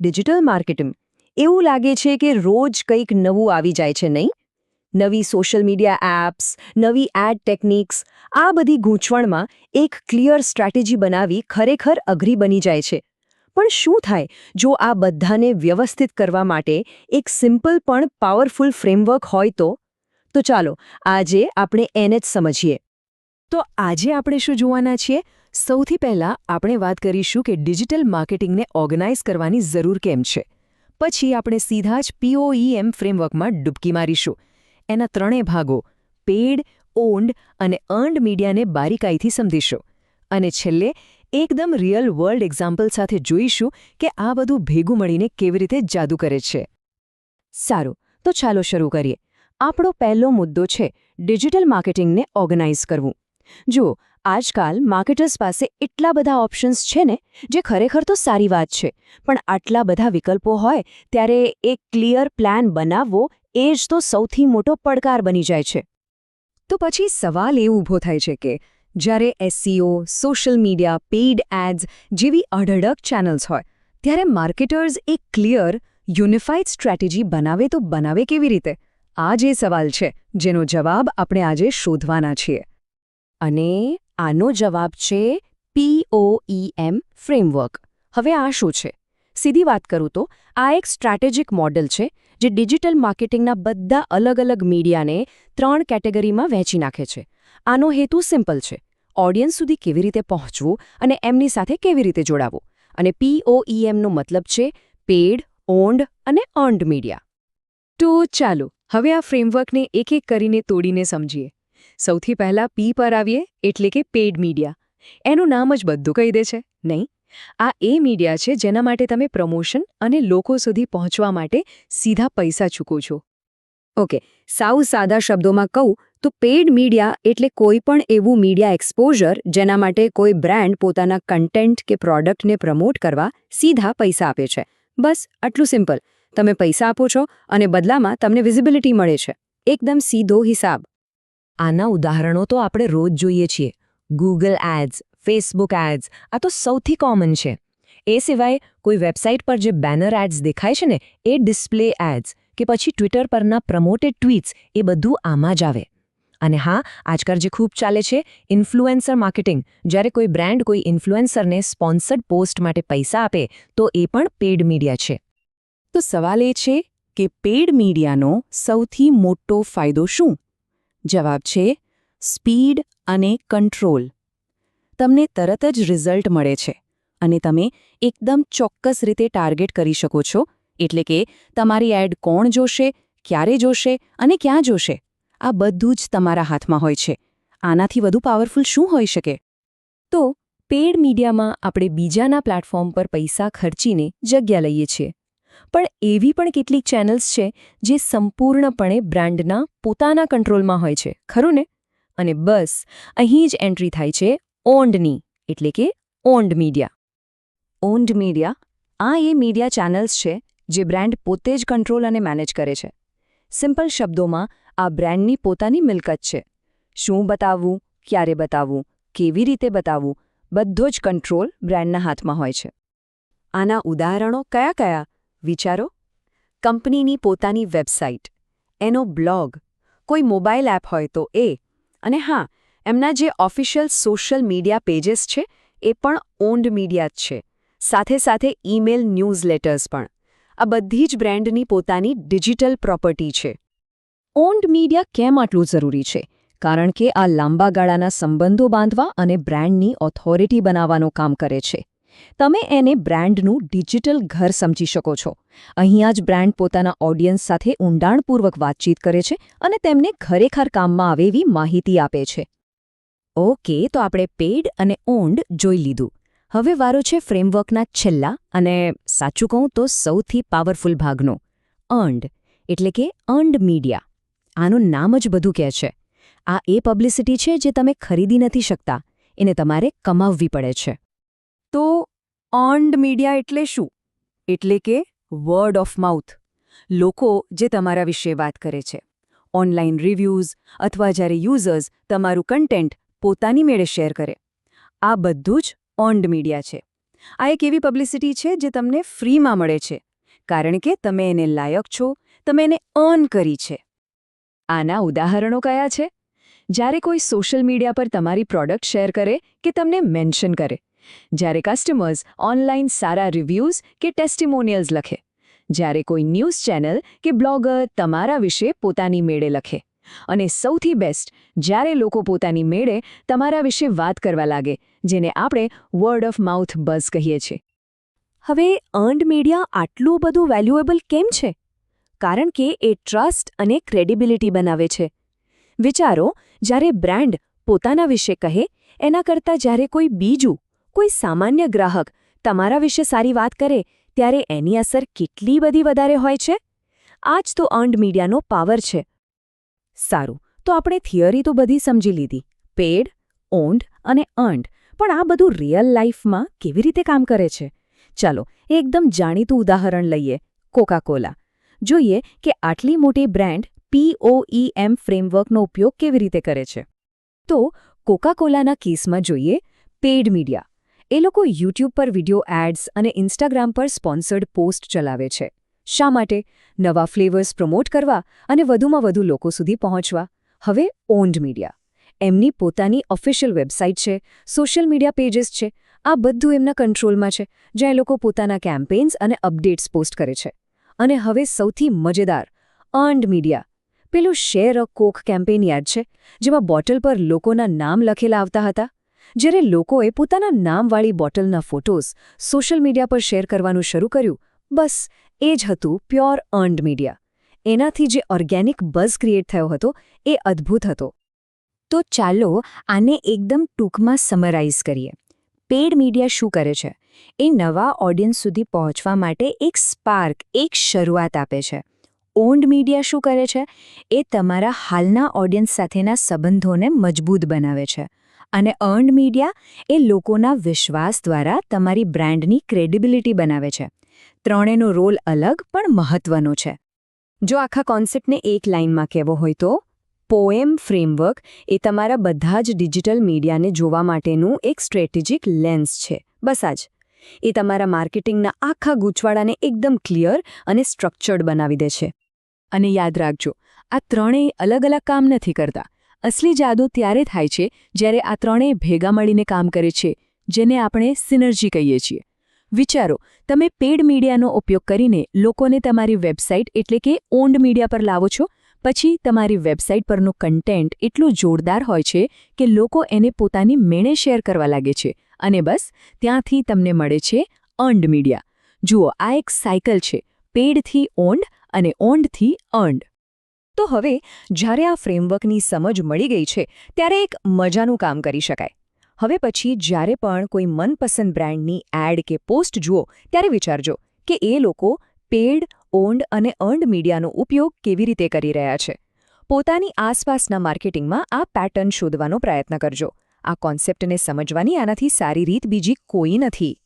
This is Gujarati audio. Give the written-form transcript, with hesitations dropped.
ડિજિટલ માર્કેટિંગ એવું લાગે છે કે રોજ કંઈક નવું આવી જાય છે નહીં? નવી સોશિયલ મીડિયા એપ્સ, નવી એડ ટેકનિક્સ, આ બધી ગૂંચવણમાં એક ક્લિયર સ્ટ્રેટેજી બનાવવી ખરેખર અઘરી બની જાય છે. પણ શું થાય જો આ બધાને વ્યવસ્થિત કરવા માટે એક સિમ્પલ પણ પાવરફુલ ફ્રેમવર્ક હોય તો? તો ચાલો આજે આપણે એને જ સમજીએ. તો આજે આપણે શું જોવાના છીએ? સૌથી પહેલાં આપણે વાત કરીશું કે ડિજિટલ માર્કેટિંગને ઓર્ગેનાઇઝ કરવાની જરૂર કેમ છે. પછી આપણે સીધા જ POEM ફ્રેમવર્કમાં ડૂબકી મારીશું. એના ત્રણેય ભાગો પેઇડ, ઓન્ડ અને અર્ન્ડ મીડિયાને બારીકાઈથી સમજીશું. અને છેલ્લે એકદમ રિયલ વર્લ્ડ એક્ઝામ્પલ સાથે જોઈશું કે આ બધું ભેગું મળીને કેવી રીતે જાદુ કરે છે. સારું, તો ચાલો શરૂ કરીએ. આપણો પહેલો મુદ્દો છે ડિજિટલ માર્કેટિંગને ઓર્ગેનાઇઝ કરવું. જુઓ, આજકાલ માર્કેટર્સ પાસે એટલા બધા ઓપ્શન્સ છે ને, જે ખરેખર તો સારી વાત છે, પણ આટલા બધા વિકલ્પો હોય ત્યારે એક ક્લિયર પ્લાન બનાવવો એ જ તો સૌથી મોટો પડકાર બની જાય છે. તો પછી સવાલ એ ઊભો થાય છે કે જ્યારે SEO, social media, paid ads જેવી અઢળક ચેનલ્સ હોય, ત્યારે માર્કેટર્સ એક ક્લિયર, યુનિફાઈડ સ્ટ્રેટેજી બનાવે તો બનાવે કેવી રીતે? આ જે સવાલ છે જેનો જવાબ આપણે આજે શોધવાના છીએ. અને આનો જવાબ છે POEM ફ્રેમવર્ક. હવે આ શું છે? સીધી વાત કરું તો આ એક સ્ટ્રેટેજિક મોડેલ છે જે ડિજિટલ માર્કેટિંગના બધા અલગ અલગ મીડિયાને 3 કેટેગરીમાં વહેંચી નાખે છે. આનો હેતુ સિમ્પલ છે: ઓડિયન્સ સુધી કેવી રીતે પહોંચવું અને એમની સાથે કેવી રીતે જોડાવવું. અને POEMનો મતલબ છે પેઇડ, ઓન્ડ અને અર્ન્ડ મીડિયા. તો ચાલો હવે આ ફ્રેમવર્કને એક એક કરીને તોડીને સમજીએ. સૌથી પહેલાં P પર આવીએ, એટલે કે પેઇડ મીડિયા. એનું નામ જ બધું કહી દે છે, નહીં? આ એ મીડિયા છે જેના માટે તમે પ્રમોશન અને લોકો સુધી પહોંચવા માટે સીધા પૈસા ચૂકો છો. ઓકે, સાવ સાદા શબ્દોમાં કહું તો પેઇડ મીડિયા એટલે કોઈ પણ એવું મીડિયા એક્સપોઝર જેના માટે કોઈ બ્રાન્ડ પોતાના કન્ટેન્ટ કે પ્રોડક્ટને પ્રમોટ કરવા સીધા પૈસા આપે છે. બસ આટલું સિમ્પલ. તમે પૈસા આપો છો અને બદલામાં તમને વિઝિબિલિટી મળે છે. એકદમ સીધો હિસાબ. આના ઉદાહરણો તો આપણે રોજ જોઈએ છીએ. ગૂગલ એડ્સ, ફેસબુક એડ્સ, આ તો સૌથી કોમન છે. એ સિવાય કોઈ વેબસાઇટ પર જે બેનર એડ્સ દેખાય છે ને, એ ડિસ્પ્લે એડ્સ કે પછી ટ્વિટર પરના પ્રમોટેડ ટ્વીટ્સ, એ બધું આમાં જ આવે. અને હા, આજકાલ જે ખૂબ ચાલે છે ઇન્ફ્લુએન્સર માર્કેટિંગ. જ્યારે કોઈ બ્રાન્ડ કોઈ ઇન્ફ્લુએન્સરને સ્પોન્સર્ડ પોસ્ટ માટે પૈસા આપે તો એ પણ પેઇડ મીડિયા છે. તો સવાલ એ છે કે પેઇડ મીડિયાનો સૌથી મોટો ફાયદો શું? જવાબ છે સ્પીડ અને કંટ્રોલ. તમને તરત જ રિઝલ્ટ મળે છે અને તમે એકદમ ચોક્કસ રીતે ટાર્ગેટ કરી શકો છો. એટલે કે તમારી એડ કોણ જોશે, ક્યારે જોશે અને ક્યાં જોશે, આ બધું જ તમારા હાથમાં હોય છે. આનાથી વધુ પાવરફુલ શું હોઈ શકે? તો પેઇડ મીડિયામાં આપણે બીજાના પ્લેટફોર્મ પર પૈસા ખર્ચીને જગ્યા લઈએ છીએ. પણ એવી પણ કેટલીક ચેનલ્સ છે જે સંપૂર્ણપણે બ્રાન્ડના પોતાના કંટ્રોલમાં હોય છે, ખરું ને? અને બસ અહીં જ એન્ટ્રી થાય છે ઓન્ડની, એટલે કે ઓન્ડ મીડિયા. ઓન્ડ મીડિયા આ એ મીડિયા ચેનલ્સ છે જે બ્રાન્ડ પોતે જ કંટ્રોલ અને મેનેજ કરે છે. સિમ્પલ શબ્દોમાં આ બ્રાન્ડની પોતાની મિલકત છે. શું બતાવવું, ક્યારે બતાવવું, કેવી રીતે બતાવવું, બધો જ કંટ્રોલ બ્રાન્ડના હાથમાં હોય છે. આના ઉદાહરણો કયા કયા? વિચારો. કંપનીની પોતાની વેબસાઇટ, એનો બ્લોગ, કોઈ મોબાઈલ એપ હોય તો એ, અને હા, એમના જે ઓફિશિયલ સોશિયલ મીડિયા પેजेस છે એ પણ ઓન્ડ મીડિયા જ છે. સાથે સાથે ઈમેલ ન્યૂઝલેટર્સ પણ. આ બધી જ બ્રાન્ડની પોતાની ડિજિટલ પ્રોપર્ટી છે. ઓન્ડ મીડિયા કેમ આટલું જરૂરી છે? કારણ કે આ લાંબા ગાળાના સંબંધો બાંધવા અને બ્રાન્ડની ઓથોરિટી બનાવવાનું કામ કરે છે. તમે એને બ્રાન્ડનું ડિજિટલ ઘર સમજી શકો છો. અહીંયા જ બ્રાન્ડ પોતાના ઓડિયન્સ સાથે ઊંડાણપૂર્વક વાતચીત કરે છે અને તેમને ખરેખર કામમાં આવે એવી માહિતી આપે છે. ઓકે, તો આપણે પેઇડ અને ઓન્ડ જોઈ લીધું. હવે વારો છે ફ્રેમવર્કના છેલ્લા અને સાચું કહું તો સૌથી પાવરફુલ ભાગનો, અર્ન્ડ, એટલે કે અર્ન્ડ મીડિયા. આનું નામ જ બધું કહે છે. આ એ પબ્લિસિટી છે જે તમે ખરીદી નથી શકતા, એને તમારે કમાવવી પડે છે. તો અર્ન્ડ મીડિયા એટલે શું? એટલે કે વર્ડ ઓફ માઉથ. લોકો જે તમારા વિશે વાત કરે છે. ઓનલાઈન રિવ્યૂઝ અથવા જ્યારે યુઝર્સ તમારું કન્ટેન્ટ પોતાની મેળે શેર કરે. આ બધું જ અર્ન્ડ મીડિયા છે. આ એક એવી પબ્લિસિટી છે જે તમને ફ્રીમાં મળે છે કારણ કે તમે એને લાયક છો, તમે એને અર્ન કરી છે. આના ઉદાહરણો કયા છે? જ્યારે કોઈ સોશિયલ મીડિયા પર તમારી પ્રોડક્ટ શેર કરે કે તમને મેન્શન કરે, જ્યારે કસ્ટમર્સ ઓનલાઈન સારા રિવ્યૂઝ કે ટેસ્ટિમોનિયલ્સ લખે, જ્યારે કોઈ ન્યૂઝ ચેનલ કે બ્લોગર તમારા વિશે પોતાની મેળે લખે, અને સૌથી બેસ્ટ, જ્યારે લોકો પોતાની મેળે તમારા વિશે વાત કરવા લાગે, જેને આપણે વર્ડ ઓફ માઉથ બઝ કહીએ છીએ. હવે અર્ન્ડ મીડિયા આટલું બધું વેલ્યુએબલ કેમ છે? કારણ કે એ ટ્રસ્ટ અને ક્રેડિબિલિટી બનાવે છે. વિચારો, જ્યારે બ્રાન્ડ પોતાના વિશે કહે એના કરતાં જ્યારે કોઈ બીજું, કોઈ સામાન્ય ગ્રાહક તમારા વિશે સારી વાત કરે ત્યારે એની અસર કેટલી બધી વધારે હોય છે. આ જ તો અર્ન્ડ મીડિયાનો પાવર છે. સારું, તો આપણે થિયરી તો બધી સમજી લીધી, પેડ, ઓન્ડ અને અર્ન્ડ, પણ આ બધું રિયલ લાઈફમાં કેવી રીતે કામ કરે છે? ચાલો એકદમ જાણીતું ઉદાહરણ લઈએ, કોકા-કોલા. જોઈએ કે આટલી મોટી બ્રાન્ડ POEM ફ્રેમવર્કનો ઉપયોગ કેવી રીતે કરે છે. તો કોકા-કોલાના કેસમાં જોઈએ પેડ મીડિયા. એ લોકો યુટ્યુબ પર વિડિયો એડ્સ અને ઇન્સ્ટાગ્રામ પર સ્પોન્સર્ડ પોસ્ટ ચલાવે છે. શા માટે? નવા ફ્લેવર્સ પ્રમોટ કરવા અને વધુમાં વધુ લોકો સુધી પહોંચવા. હવે ઓન્ડ મીડિયા. એમની પોતાની ઓફિશિયલ વેબસાઇટ છે, સોશિયલ મીડિયા પેजेस છે. આ બધું એમના કંટ્રોલમાં છે, જ્યાં એ લોકો પોતાના કેમ્પેન્સ અને અપડેટ્સ પોસ્ટ કરે છે. અને હવે સૌથી મજેદાર, અર્ન્ડ મીડિયા. પેલું શેર અ કોક કેમ્પેન યાદ છે, જેમાં બોટલ પર લોકોના નામ લખેલા આવતા હતા? જ્યારે લોકોએ પોતાના નામવાળી બોટલના ફોટોઝ સોશિયલ મીડિયા પર શેર કરવાનું શરૂ કર્યું, બસ એ જ હતું પ્યોર અર્ન્ડ મીડિયા. એનાથી જે ઓર્ગેનિક બઝ ક્રિએટ થયો હતો એ અદ્ભુત હતો. તો ચાલો આને એકદમ ટૂંકમાં સમરાઇઝ કરીએ. પેડ મીડિયા શું કરે છે? એ નવા ઓડિયન્સ સુધી પહોંચવા માટે એક સ્પાર્ક, એક શરૂઆત આપે છે. ઓન્ડ મીડિયા શું કરે છે? એ તમારા હાલના ઓડિયન્સ સાથેના સંબંધોને મજબૂત બનાવે છે. અને અર્ન્ડ મીડિયા એ લોકોના વિશ્વાસ દ્વારા તમારી બ્રાન્ડની ક્રેડિબિલિટી બનાવે છે. ત્રણેયનો રોલ અલગ પણ મહત્વનો છે. જો આખા કોન્સેપ્ટને એક લાઇનમાં કહેવો હોય તો, પોએમ ફ્રેમવર્ક એ તમારા બધા જ ડિજિટલ મીડિયાને જોવા માટેનું એક સ્ટ્રેટેજિક લેન્સ છે. બસ આ જ. એ તમારા માર્કેટિંગના આખા ગૂંચવાડાને એકદમ ક્લિયર અને સ્ટ્રક્ચર્ડ બનાવી દે છે. અને યાદ રાખજો, આ ત્રણેય અલગ અલગ કામ નથી કરતા. અસલી જાદુ ત્યારે થાય છે જ્યારે આ ત્રણેય ભેગા મળીને કામ કરે છે, જેને આપણે સિનર્જી કહીએ છીએ. વિચારો, તમે પેડ મીડિયાનો ઉપયોગ કરીને લોકોને તમારી વેબસાઇટ એટલે કે ઓન્ડ મીડિયા પર લાવો છો. પછી તમારી વેબસાઇટ પરનું કન્ટેન્ટ એટલું જોરદાર હોય છે કે લોકો એને પોતાની મેળે શેર કરવા લાગે છે. અને બસ ત્યાંથી તમને મળે છે અર્ન્ડ મીડિયા. જુઓ, આ એક સાયકલ છે, પેડથી ઓન્ડ અને ઓન્ડથી અર્ન્ડ. તો હવે જ્યારે આ ફ્રેમવર્કની સમજ મળી ગઈ છે, ત્યારે એક મજાનું કામ કરી શકાય. હવે પછી જ્યારે પણ કોઈ મનપસંદ બ્રાન્ડની એડ કે પોસ્ટ જુઓ, ત્યારે વિચારજો કે એ લોકો પેડ, ઓન્ડ અને અર્ન્ડ મીડિયાનો ઉપયોગ કેવી રીતે કરી રહ્યા છે. પોતાની આસપાસના માર્કેટિંગમાં આ પેટર્ન શોધવાનો પ્રયત્ન કરજો. આ કોન્સેપ્ટને સમજવાની આનાથી સારી રીત બીજી કોઈ નથી.